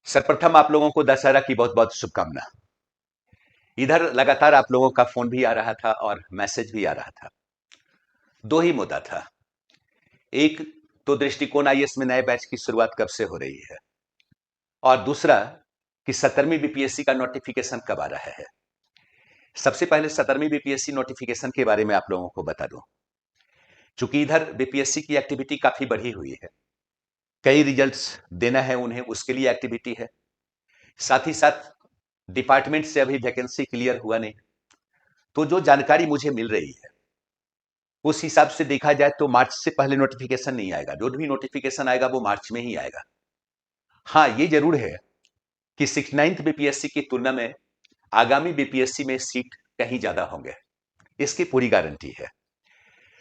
सर्वप्रथम आप लोगों को दशहरा की बहुत बहुत शुभकामना। इधर लगातार आप लोगों का फोन भी आ रहा था और मैसेज भी आ रहा था। दो ही मुद्दा था। एक तो दृष्टिकोण आईएएस में नए बैच की शुरुआत कब से हो रही है, और दूसरा कि 17वीं बीपीएससी का नोटिफिकेशन कब आ रहा है। सबसे पहले 17वीं बीपीएससी नोटिफिकेशन के बारे में आप लोगों को बता दूं। चूंकि इधर बीपीएससी की एक्टिविटी काफी बढ़ी हुई है, कई रिजल्ट्स देना है उन्हें, उसके लिए एक्टिविटी है। साथ ही साथ डिपार्टमेंट से अभी वैकेंसी क्लियर हुआ नहीं। तो जो जानकारी मुझे मिल रही है उस हिसाब से देखा जाए तो मार्च से पहले नोटिफिकेशन नहीं आएगा। जो भी नोटिफिकेशन आएगा वो मार्च में ही आएगा। हाँ, ये जरूर है कि 69th बीपीएससी की तुलना में आगामी बीपीएससी में सीट कहीं ज्यादा होंगे, इसकी पूरी गारंटी है।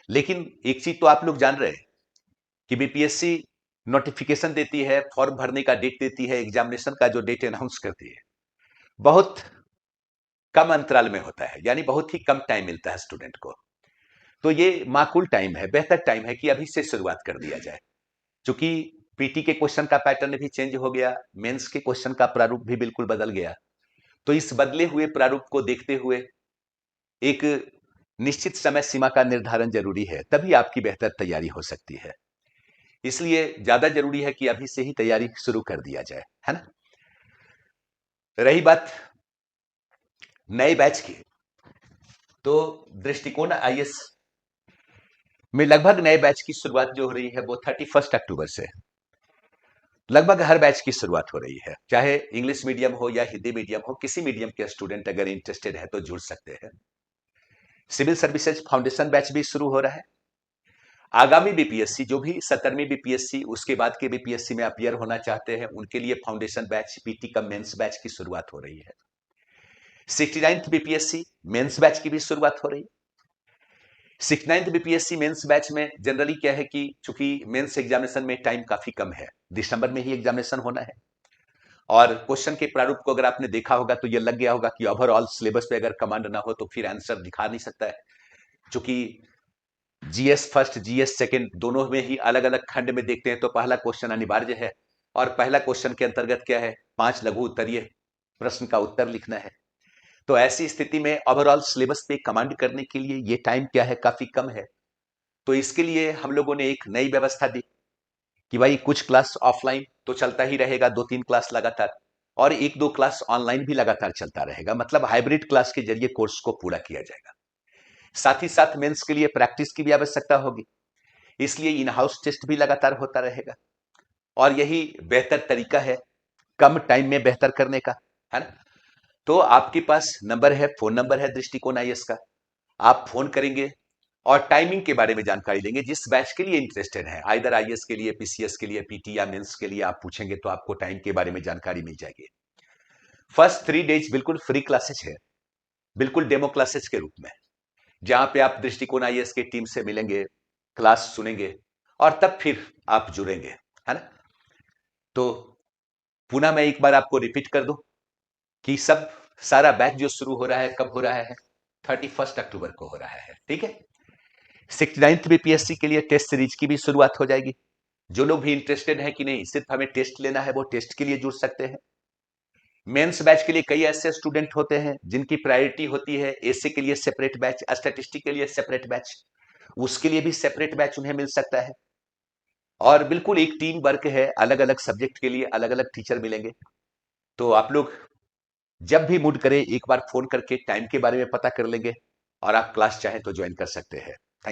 लेकिन एक चीज तो आप लोग जान रहे हैं कि बीपीएससी नोटिफिकेशन देती है, फॉर्म भरने का डेट देती है, एग्जामिनेशन का जो डेट अनाउंस करती है, बहुत कम अंतराल में होता है, यानी बहुत ही कम टाइम मिलता है स्टूडेंट को। तो ये माकूल टाइम है, बेहतर टाइम है कि अभी से शुरुआत कर दिया जाए। चूंकि पीटी के क्वेश्चन का पैटर्न भी चेंज हो गया, मेंस के क्वेश्चन का प्रारूप भी बिल्कुल बदल गया। तो इस बदले हुए प्रारूप को देखते हुए एक निश्चित समय सीमा का निर्धारण जरूरी है, तभी आपकी बेहतर तैयारी हो सकती है। इसलिए ज्यादा जरूरी है कि अभी से ही तैयारी शुरू कर दिया जाए, है ना। रही बात नए बैच की, तो दृष्टिकोण आईएएस में लगभग नए बैच की शुरुआत जो हो रही है वो 31 अक्टूबर से लगभग हर बैच की शुरुआत हो रही है। चाहे इंग्लिश मीडियम हो या हिंदी मीडियम हो, किसी मीडियम के स्टूडेंट अगर इंटरेस्टेड है तो जुड़ सकते हैं। सिविल सर्विसेज फाउंडेशन बैच भी शुरू हो रहा है। आगामी बीपीएससी, जो भी 17वीं बीपीएससी उसके बाद के बीपीएससी में अपियर होना चाहते हैं, उनके लिए foundation batch, PT cum mains batch की शुरुआत हो रही है। 69th बीपीएससी मेंस बैच की भी शुरुआत हो रही है। 69th बीपीएससी मेंस बैच में जनरली क्या है कि चूंकि मेंस एग्जामिनेशन में टाइम काफी कम है, दिसंबर में ही एग्जामिनेशन होना है, और क्वेश्चन के प्रारूप को अगर आपने देखा होगा तो ये लग गया होगा कि ओवरऑल सिलेबस पे अगर कमांड ना हो तो फिर आंसर दिखा नहीं सकता है। चूंकि जीएस फर्स्ट, जीएस सेकंड दोनों में ही अलग अलग खंड में देखते हैं, तो पहला क्वेश्चन अनिवार्य है, और पहला क्वेश्चन के अंतर्गत क्या है, 5 लघु उत्तरीय प्रश्न का उत्तर लिखना है। तो ऐसी स्थिति में ओवरऑल सिलेबस पे कमांड करने के लिए ये टाइम क्या है, काफी कम है। तो इसके लिए हम लोगों ने एक नई व्यवस्था दी कि भाई कुछ क्लास ऑफलाइन तो चलता ही रहेगा, 2-3 क्लास लगातार, और 1-2 क्लास ऑनलाइन भी लगातार चलता रहेगा। मतलब हाइब्रिड क्लास के जरिए कोर्स को पूरा किया जाएगा। साथ ही साथ मेंस के लिए प्रैक्टिस की भी आवश्यकता होगी, इसलिए इन हाउस टेस्ट भी लगातार होता रहेगा। और यही बेहतर तरीका है कम टाइम में बेहतर करने का, है ना। तो आपके पास नंबर है, फोन नंबर है दृष्टिकोण आईएएस का। आप फोन करेंगे और टाइमिंग के बारे में जानकारी लेंगे। जिस बैच के लिए इंटरेस्टेड है, आइदर आईएएस के लिए, पीसीएस के लिए, पीटी या मेंस के लिए, आप पूछेंगे तो आपको टाइम के बारे में जानकारी मिल जाएगी। फर्स्ट 3 डेज बिल्कुल फ्री क्लासेस है, बिल्कुल डेमो क्लासेस के रूप में, जहां पे आप दृष्टिकोण आईएएस की टीम से मिलेंगे, क्लास सुनेंगे, और तब फिर आप जुड़ेंगे, है ना। तो पुनः मैं एक बार आपको रिपीट कर दूं कि सब सारा बैच जो शुरू हो रहा है कब हो रहा है, 31 अक्टूबर को हो रहा है, ठीक है। 69th बीपीएससी के लिए टेस्ट सीरीज की भी शुरुआत हो जाएगी। जो लोग भी इंटरेस्टेड है कि नहीं सिर्फ हमें टेस्ट लेना है, वो टेस्ट के लिए जुड़ सकते हैं। मेंस बैच के लिए कई ऐसे स्टूडेंट होते हैं जिनकी प्रायोरिटी होती है एसए के लिए सेपरेट बैच, स्टैटिस्टिक्स के लिए सेपरेट बैच, उसके लिए भी सेपरेट बैच उन्हें मिल सकता है। और बिल्कुल एक टीम वर्क है, अलग अलग सब्जेक्ट के लिए अलग अलग टीचर मिलेंगे। तो आप लोग जब भी मूड करें एक बार फोन करके टाइम के बारे में पता कर लेंगे, और आप क्लास चाहें तो ज्वाइन कर सकते हैं।